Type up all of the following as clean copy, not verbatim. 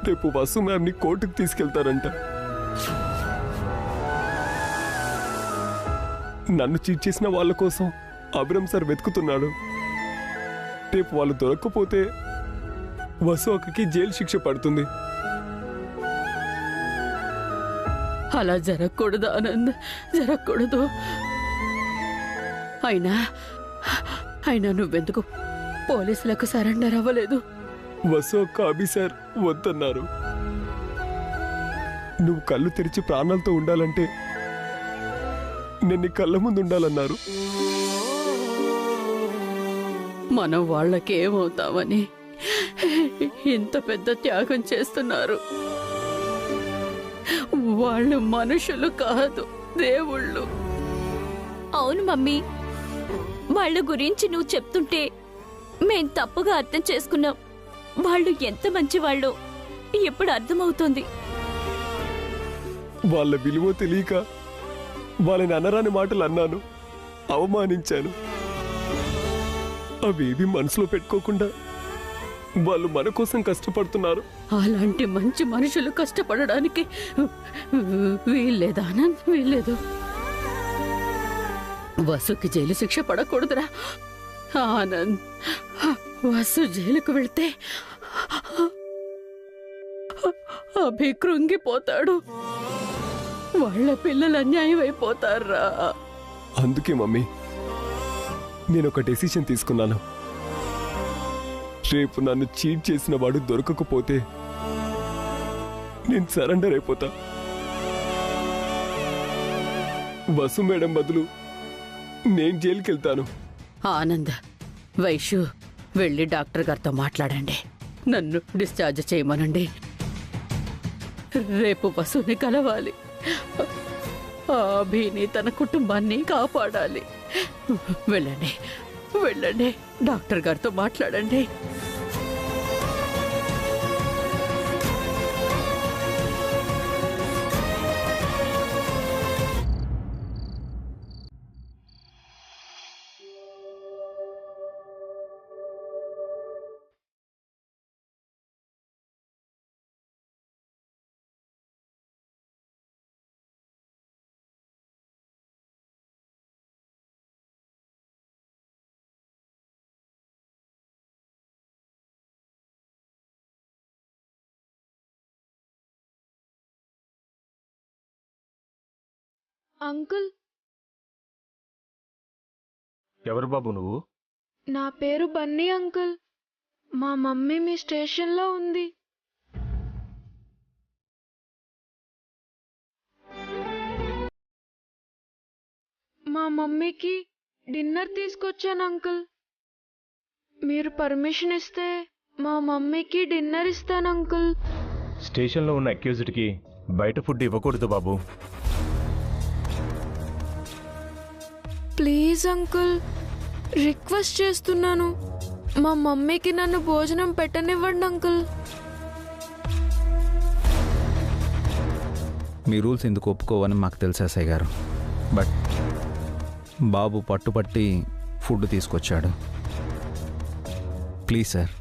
రేపు వసు మ్యామ్ని కోర్టుకు తీసుకెళ్తారంట. నన్ను చీట్ చేసిన వాళ్ళ కోసం అభిరామ్ సార్ వెతుకుతున్నాడు. రేపు వాళ్ళు దొరక్కపోతే వసు అక్కకి జైలు శిక్ష పడుతుంది. అలా జరగకూడదు ఆనంద్, జరగకూడదు. అయినా నువ్వెందుకు పోలీసులకు సరెండర్ అవ్వలేదు? వసు అక్క అభి సార్ వద్దన్నారు. నువ్వు కళ్ళు తెరిచి ప్రాణాలతో ఉండాలంటే నేను నీ కళ్ళ ముందు ఉండాలన్నారు. మనం వాళ్ళకేమవుతామని ఇంత పెద్ద త్యాగం చేస్తున్నారు. వాళ్ళు మనుషులు కాదు, దేవుళ్ళు. అవును మమ్మీ, వాళ్ళ గురించి నువ్వు చెప్తుంటే మేం తప్పుగా అర్థం చేసుకున్నాం. వాళ్ళు ఎంత మంచి వాళ్ళు ఇప్పుడు అర్థమవుతోంది. వాళ్ళ విలువ తెలియక వాళ్ళని అనరాని మాటలు అన్నాను, అవమానించాను. అవేవి మనసులో పెట్టుకోకుండా వాళ్ళు మన కోసం కష్టపడుతున్నారు. అలాంటి మంచి మనుషులు కష్టపడడానికి వీల్లేదు ఆనంద్, వీల్లేదు. వసుకి జైలు శిక్ష పడకూడదురా ఆనంద్. వసు జైలుకు వెళ్తే అభి కృంగిపోతాడు. వాళ్ళ పిల్లలు అన్యాయం అయిపోతారా. అందుకే మమ్మీ నేను ఒక డెసిషన్ తీసుకున్నాను. రేపు నన్ను చీట్ చేసిన వాడు దొరకకపోతే నేను సరెండర్ అయిపోతా. వసు మేడం బదులు నేను జైలుకి వెళ్తాను. ఆనంద్, వైషు వెళ్ళి డాక్టర్ గారితో మాట్లాడండి. నన్ను డిశ్చార్జ్ చేయమనండి. రేపు వసుని కలవాలి. అభిని తన కుటుంబాన్ని కాపాడాలి. వెళ్ళండి, వెళ్ళండి, డాక్టర్ గారితో మాట్లాడండి. అంకుల్, ఎవరు బాబు నువ్వు? నా పేరు బన్నీ అంకుల్. మా మమ్మీ మీ స్టేషన్లో ఉంది. మా మమ్మీకి డిన్నర్ తీసుకొచ్చాను అంకుల్. మీరు పర్మిషన్ ఇస్తే మా మమ్మీకి డిన్నర్ ఇస్తాను అంకుల్. స్టేషన్లో ఉన్న అక్యూజ్డ్కి బయట ఫుడ్ ఇవ్వకూడదు బాబు. ప్లీజ్ అంకుల్, రిక్వెస్ట్ చేస్తున్నాను. మా మమ్మీకి నన్ను భోజనం పెట్టనివ్వండి అంకుల్. మీ రూల్స్ ఎందుకు ఒప్పుకోవని మాకు తెలుసా సాయి గారు, బట్ బాబు పట్టుపట్టి ఫుడ్ తీసుకొచ్చాడు. ప్లీజ్ సార్,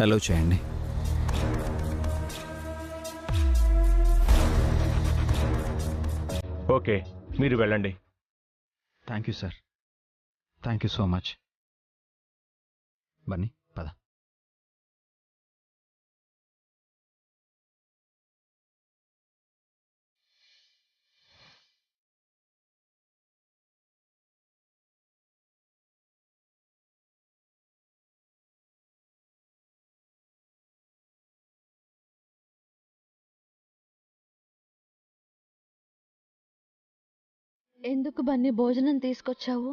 అలౌ చేయండి. ఓకే, మీరు వెళ్ళండి. Thank you sir, thank you so much. Bunny పద. ఎందుకు బన్నీ భోజనం తీసుకొచ్చావు?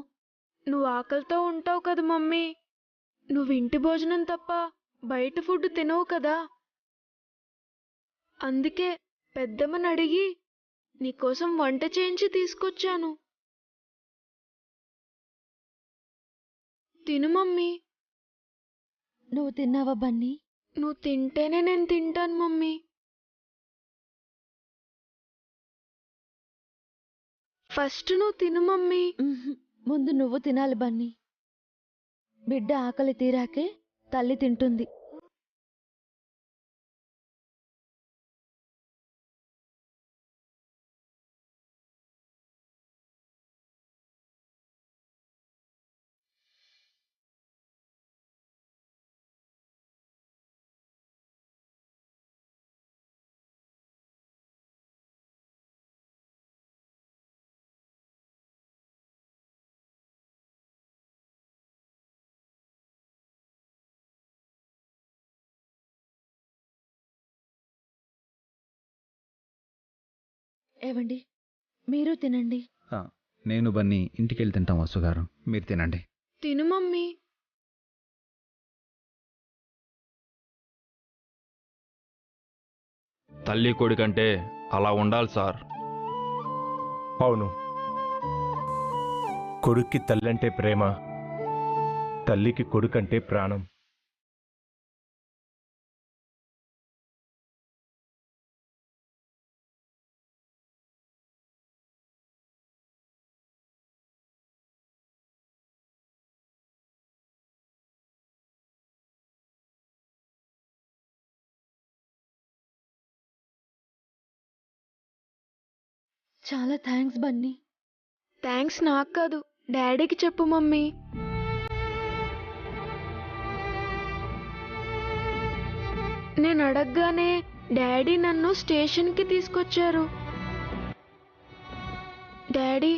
నువ్వు ఆకలితో ఉంటావు కదా మమ్మీ. నువ్వు ఇంటి భోజనం తప్ప బయట ఫుడ్ తినవు కదా. అందుకే పెద్దమ్మని అడిగి నీకోసం వంట చేయించి తీసుకొచ్చాను. తిను మమ్మీ. నువ్వు తిన్నావా బన్నీ? నువ్వు తింటేనే నేను తింటాను మమ్మీ. ఫస్ట్ నువ్వు తిను మమ్మీ. ముందు నువ్వు తినాలి బన్నీ. బిడ్డ ఆకలి తీరాకే తల్లి తింటుంది. ఏవండి మీరు తినండి. నేను బన్నీ ఇంటికి వెళ్ళి తింటాం వసు గారు, మీరు తినండి. తిను మమ్మీ. తల్లి కొడుకంటే అలా ఉండాలి సార్. అవును, కొడుక్కి తల్లంటే ప్రేమ, తల్లికి కొడుకంటే ప్రాణం. చాలా థ్యాంక్స్ బన్నీ. థ్యాంక్స్ నాకు కాదు, డాడీకి చెప్పు మమ్మీ. నేను అడగగానే డాడీ నన్ను స్టేషన్కి తీసుకొచ్చారు. డాడీ,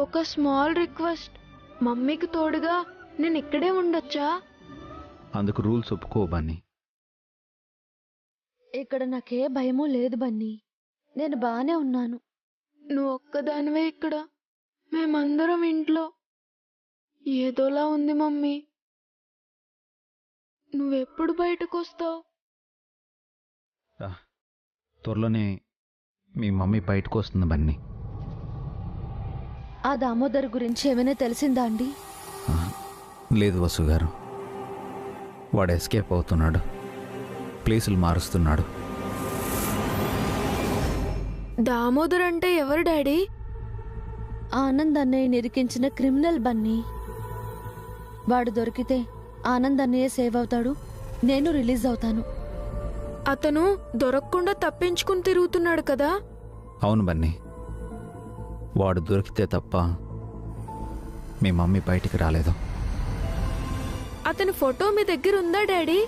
ఒక స్మాల్ రిక్వెస్ట్. మమ్మీకి తోడుగా నేను ఇక్కడే ఉండొచ్చా? అందుకు రూల్స్ ఒప్పుకో బన్నీ. ఇక్కడ నాకే భయమూ లేదు బన్నీ, నేను బానే ఉన్నాను. నువ్వు ఒక్కదానివే ఇక్కడ, మేమందరం ఇంట్లో. ఏదోలా ఉంది మమ్మీ. నువ్వెప్పుడు బయటకు వస్తావు? త్వరలోనే మీ మమ్మీ బయటకు వస్తుంది బన్నీ. ఆ దామోదర్ గురించి ఏమైనా తెలిసిందా అండి? లేదు వసు గారు, వాడు ఎస్కేప్ అవుతున్నాడు, ప్లేసులు మారుస్తున్నాడు. దామోదర్ అంటే ఎవరు డాడీ? ఆనంద్ అన్నయ్య ఇరికించిన క్రిమినల్ బన్నీ. వాడు దొరికితే ఆనంద్ అన్నయ్య సేవ్ అవుతాడు, నేను రిలీజ్ అవుతాను. అతను దొరకకుండా తప్పించుకుని తిరుగుతున్నాడు కదా? అవును బన్నీ, వాడు దొరికితే తప్ప మీ మమ్మీ బయటికి రాలేదు. అతని ఫోటో మీ దగ్గర ఉందా డాడీ?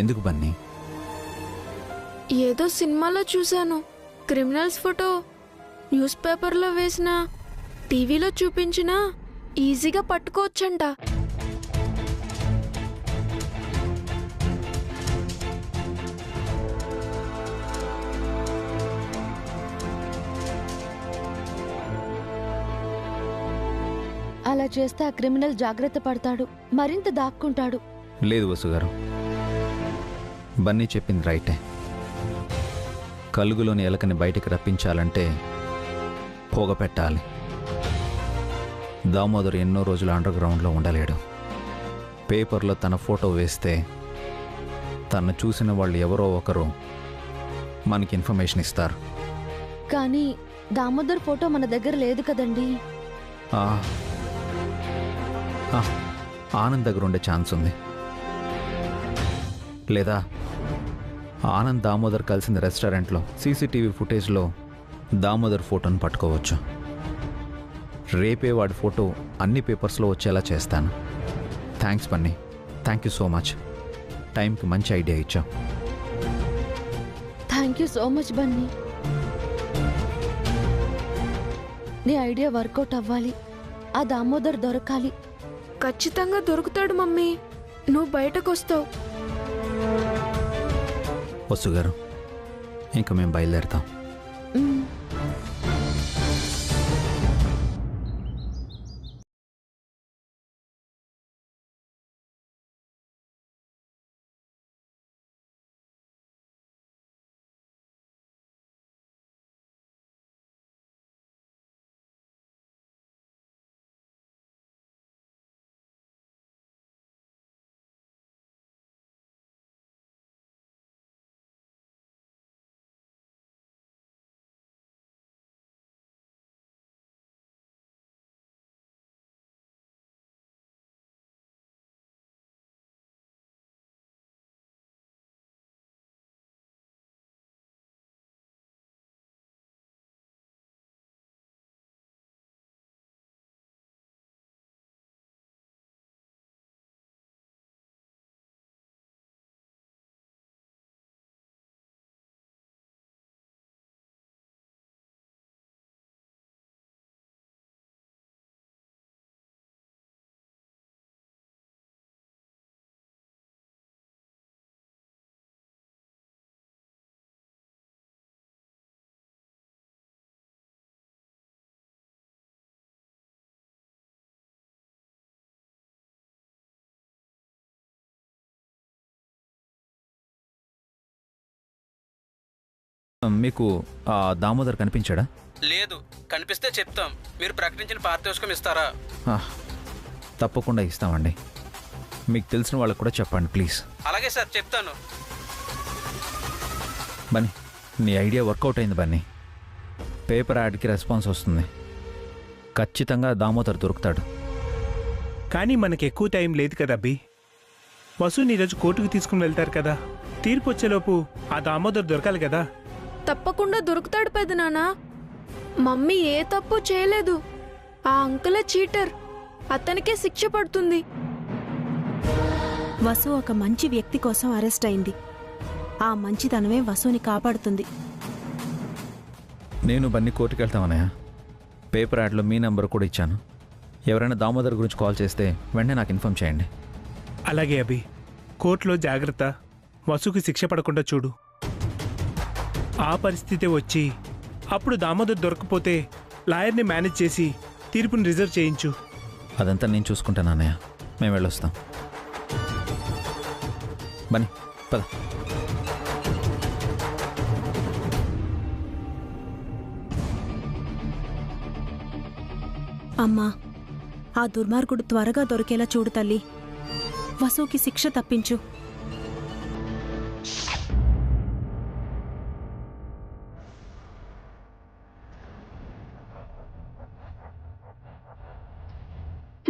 ఎందుకు బన్నీ? ఏదో సినిమాలో చూశాను. క్రిమినల్స్ ఫోటో న్యూస్ పేపర్లో వేసినా, టీవీలో చూపించినా ఈజీగా పట్టుకోవచ్చంట. అలా చేస్తే ఆ క్రిమినల్ జాగ్రత్త పడతాడు, మరింత దాక్కుంటాడు. లేదు వసు గారు, బన్నీ చెప్పింది రైటే. కలుగులోని ఎలకని బయటికి రప్పించాలంటే పోగ పెట్టాలి. దామోదర్ ఎన్నో రోజులు అండర్ గ్రౌండ్లో ఉండలేడు. పేపర్లో తన ఫోటో వేస్తే తను చూసిన వాళ్ళు ఎవరో ఒకరు మనకి ఇన్ఫర్మేషన్ ఇస్తారు. కానీ దామోదర్ ఫోటో మన దగ్గర లేదు కదండి. ఆనంద్ దగ్గర ఉండే ఛాన్స్ ఉంది. లేదా ఆనంద్ దామోదర్ కలిసిన రెస్టారెంట్లో సీసీటీవీ ఫుటేజ్లో దామోదర్ ఫోటోను పట్టుకోవచ్చు. రేపే వాడి ఫోటో అన్ని పేపర్స్లో వచ్చేలా చేస్తాను. Thanks Bunny, thank you so much. టైంకి మంచి ఐడియా ఇచ్చావు. Thank you so much Bunny. నీ ఐడియా వర్కౌట్ అవ్వాలి, ఆ దామోదర్ దొరకాలి. ఖచ్చితంగా దొరుకుతాడు మమ్మీ, నువ్వు బయటకు వస్తావు. వసు గారు, ఇంకా మేము బయలుదేరుతాం. మీకు ఆ దామోదర్ కనిపించాడా? లేదు, కనిపిస్తే చెప్తాం. మీరు ప్రకటించిన పారితోషికం ఇస్తారా? ఆ, తప్పకుండా ఇస్తామండి. మీకు తెలిసిన వాళ్ళకు కూడా చెప్పండి ప్లీజ్. అలాగే సార్, చెప్తాను. బన్నీ, నీ ఐడియా వర్కౌట్ అయింది బన్నీ. పేపర్ యాడ్కి రెస్పాన్స్ వస్తుంది. ఖచ్చితంగా దామోదర్ దొరుకుతాడు. కానీ మనకు ఎక్కువ టైం లేదు కదా అబ్బి. వసుని ఈరోజు కోర్టుకు తీసుకుని వెళ్తారు కదా. తీర్పు వచ్చేలోపు ఆ దామోదర్ దొరకాలి కదా. తప్పకుండా దొరుకుతాడు పెదనాన్న. మమ్మీ ఏ తప్పు చేయలేదు. ఆ అంకులే చీటర్. అతనికే శిక్ష పడుతుంది. వసు ఒక మంచి వ్యక్తి కోసం అరెస్ట్ అయింది. ఆ మంచితనమే వసుని కాపాడుతుంది. నేను బన్నీ కోర్టుకు వెళ్తామన్నయ్య. పేపర్ యాడ్లో మీ నెంబర్ కూడా ఇచ్చాను. ఎవరైనా దామోదర్ గురించి కాల్ చేస్తే వెంటనే నాకు ఇన్ఫామ్ చేయండి. అలాగే అభి, కోర్టులో జాగ్రత్త. వసుకి శిక్ష పడకుండా చూడు. ఆ పరిస్థితి వచ్చి అప్పుడు దామోదర్ దొరకపోతే లాయర్ని మేనేజ్ చేసి తీర్పుని రిజర్వ్ చేయించు. అదంతా నేను చూసుకుంటాను అన్నయ్య. మేము వెళ్ళొస్తాం. బన్నీ పద. అమ్మా, ఆ దుర్మార్గుడు త్వరగా దొరికేలా చూడు తల్లి. వసుకి శిక్ష తప్పించు.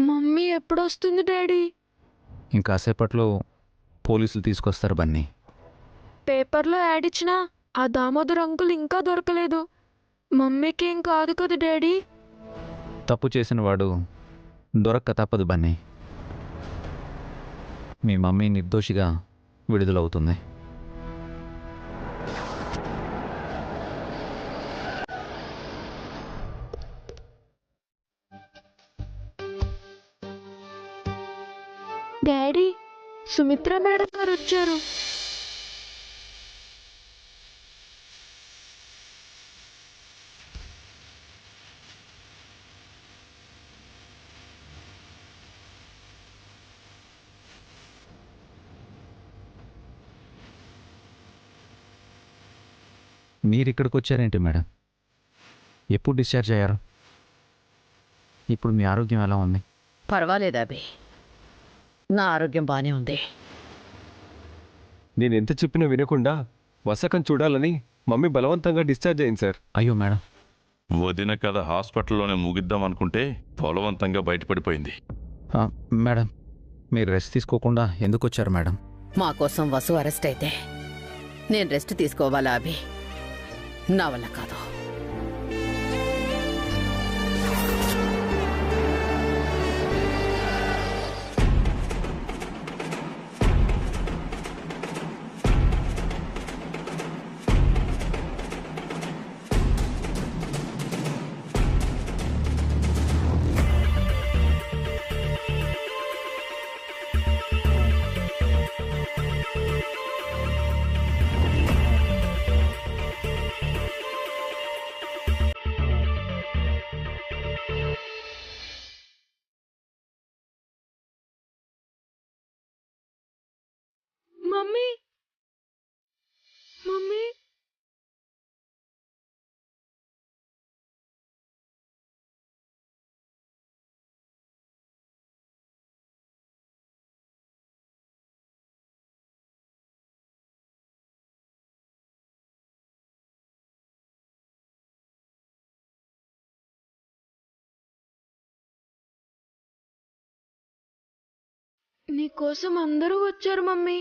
Mummy ఎప్పుడొస్తుంది daddy? ఇంకాసేపట్లో పోలీసులు తీసుకొస్తారు బన్నీ. పేపర్లో యాడ్ ఇచ్చినా ఆ దామోదర్ అంకుల్ ఇంకా దొరకలేదు. మమ్మీకి ఏం కాదు కదా డాడీ? తప్పు చేసిన వాడు దొరక్క తప్పదు బన్నీ. మీ మమ్మీ నిర్దోషిగా విడుదలవుతుంది. డాడీ, సుమిత్ర మేడం గారు వచ్చారు. మీరు ఇక్కడికి వచ్చారేంటి మేడం? ఎప్పుడు డిశ్చార్జ్ అయ్యారు? ఇప్పుడు మీ ఆరోగ్యం ఎలా ఉంది? పర్వాలేదా అభి, నా ఆరోగ్యం బానే ఉంది. నేను ఎంత చెప్పినా వినకుండా వసకం చూడాలని మమ్మీ బలవంతంగా డిశ్చార్జ్ అయింది సార్. అయ్యో మేడం. వదిన కథ హాస్పిటల్లోనే ముగిద్దాం అనుకుంటే బలవంతంగా బయటపడిపోయింది. మేడం, మీరు రెస్ట్ తీసుకోకుండా ఎందుకు వచ్చారు మేడం? మా కోసం వసు అరెస్ట్ అయితే నేను రెస్ట్ తీసుకోవాలా అభి? నా వల్ల కాదు. నీకోసం అందరూ వచ్చారు మమ్మీ.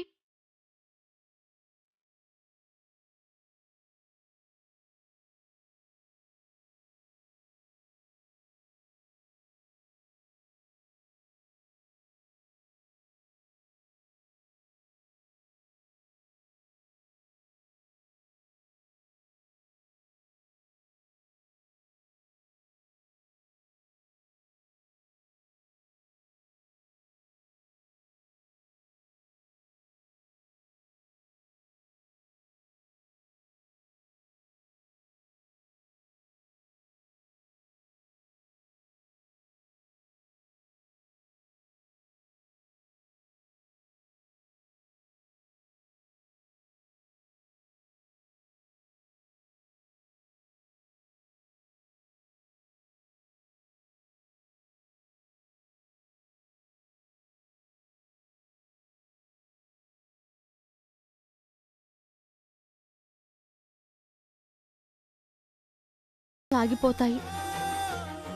ఆగిపోతాయి.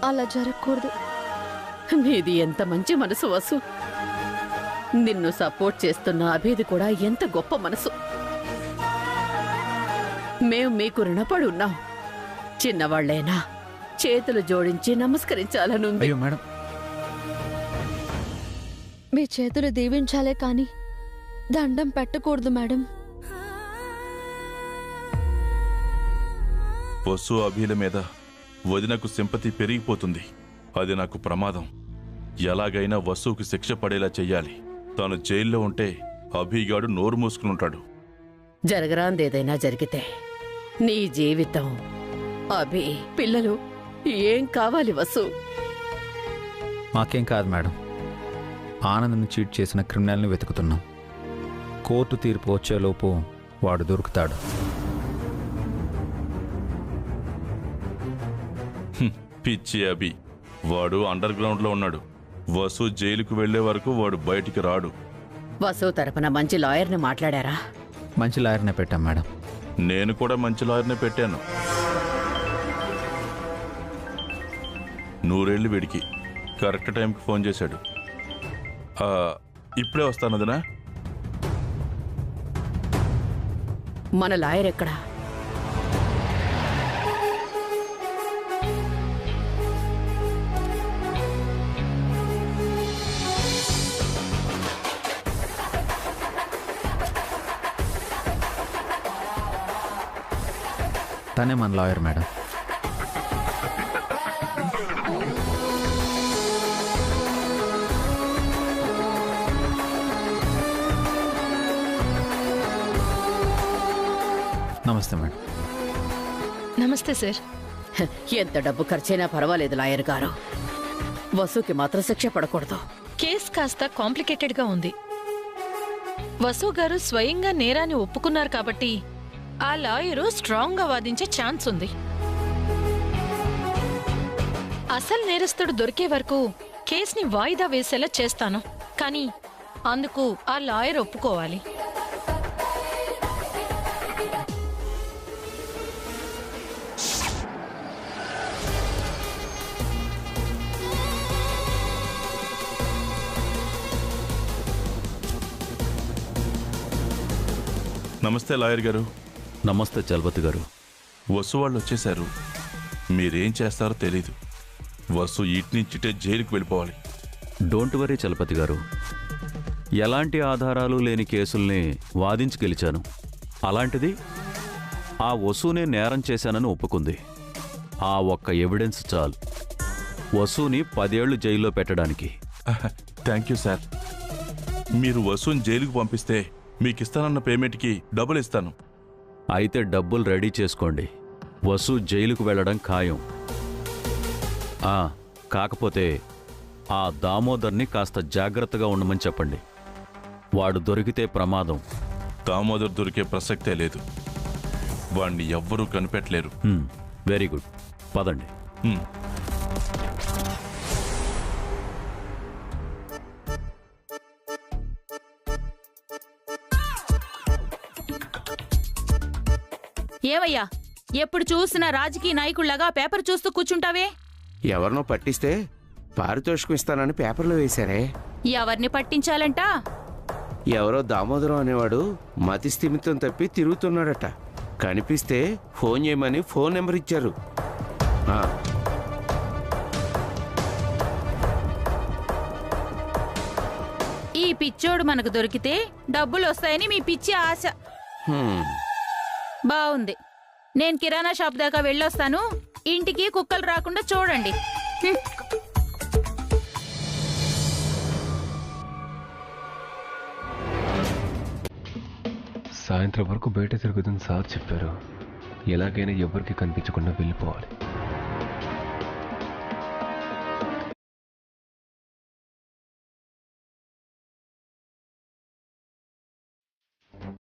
అలా జరగకూడదు. మీది ఎంత మంచి మనసు వసు. నిన్ను సపోర్ట్ చేస్తున్న అభిది కూడా ఎంత గొప్ప మనసు. మేం మీకు రుణపడి ఉన్నాం. చిన్నవాళ్లైనా చేతులు జోడించి నమస్కరించాలనుంది. అయ్యో మేడం, మీ చేతులు దీవించాలే కాని దండం పెట్టకూడదు మేడం. వసు అభిల మీద వదినకు సింపతి పెరిగిపోతుంది. అది నాకు ప్రమాదం. ఎలాగైనా వసుకి శిక్ష పడేలా చెయ్యాలి. తాను జైల్లో ఉంటే అభిగాడు నోరు మూసుకునుంటాడు. జరగరాందేదైనా జరిగితే నీ జీవితం, అభి, పిల్లలు ఏం కావాలి వసు? మాకేం కాదు మేడం. ఆనంద్ని చీట్ చేసిన క్రిమినల్ని వెతుకుతున్నాం. కోర్టు తీర్పు వచ్చేలోపు వాడు దొరుకుతాడు. పిచ్చి అభి, వాడు అండర్ గ్రౌండ్లో ఉన్నాడు. వసు జైలుకు వెళ్లే వరకు వాడు బయటికి రాడు. వసు తరపున మంచి లాయర్ని మాట్లాడారా? మంచి లాయర్నే పెట్టాం మేడం. నేను కూడా మంచి లాయర్నే పెట్టాను. నూరేళ్లు వీడికి కరెక్ట్ టైంకి ఫోన్ చేశాడు. ఇప్పుడే వస్తాను వదినా. మన లాయర్ ఎక్కడా? తనే మన లాయర్ మేడం. నమస్తే మేడం. నమస్తే సార్. ఎంత డబ్బు ఖర్చైనా పర్వాలేదు లాయర్ గారు. వసుకి మాత్రం శిక్ష పడకూడదు. కేసు కాస్త కాంప్లికేటెడ్గా ఉంది. వసు గారు స్వయంగా నేరాన్ని ఒప్పుకున్నారు కాబట్టి ఆ లాయరు స్ట్రాంగ్గా వాదించే ఛాన్స్ ఉంది. అసలు నేరస్తుడు దొరికే వరకు కేసుని వాయిదా వేసేలా చేస్తాను. కానీ అందుకు ఆ లాయర్ ఒప్పుకోవాలి. నమస్తే లాయర్ గారు. నమస్తే చలపతి గారు. వసు వాళ్ళు వచ్చేశారు. మీరేం చేస్తారో తెలీదు. వసు ఇట్నుంచిటే జైలుకు వెళ్ళిపోవాలి. డోంట్ వరీ చలపతి గారు. ఎలాంటి ఆధారాలు లేని కేసుల్ని వాదించి గెలిచాను. అలాంటిది ఆ వసునే నేరం చేశానని ఒప్పుకుంది. ఆ ఒక్క ఎవిడెన్స్ చాలు వసుని 10 ఏళ్లు జైల్లో పెట్టడానికి. Thank you sir. మీరు వసుని జైలుకు పంపిస్తే మీకిస్తానన్న పేమెంట్కి డబ్బులు ఇస్తాను. అయితే డబ్బులు రెడీ చేసుకోండి. వసు జైలుకు వెళ్ళడం ఖాయం. కాకపోతే ఆ దామోదర్ని కాస్త జాగ్రత్తగా ఉండమని చెప్పండి. వాడు దొరికితే ప్రమాదం. దామోదర్ దొరికే ప్రసక్తే లేదు. వాణ్ణి ఎవ్వరూ కనిపెట్టలేరు. వెరీ గుడ్, పదండి. ఏవయ్యా, ఎప్పుడు చూసినా రాజకీయ నాయకుళ్లాగా పేపర్ చూస్తూ కూర్చుంటావే? ఎవరినో పట్టిస్తే పారితోషికం ఇస్తానని పేపర్లో వేశారే. ఎవరిని పట్టించాలంట? ఎవరో దామోదరం అనేవాడు మతి స్థిమితం తప్పి తిరుగుతున్నాడట. కనిపిస్తే ఫోన్ చేయమని ఫోన్ నెంబర్ ఇచ్చారు. ఈ పిచ్చోడు మనకు దొరికితే డబ్బులు వస్తాయని మీ పిచ్చి ఆశ. బావుంది. నేను కిరాణా షాప్ దాకా వెళ్ళొస్తాను. ఇంటికి కుక్కలు రాకుండా చూడండి. సాయంత్రం వరకు బయట తిరుగుతుంది సార్ చెప్పారు. ఎలాగైనా ఎవరికి కనిపించకుండా వెళ్ళిపోవాలి.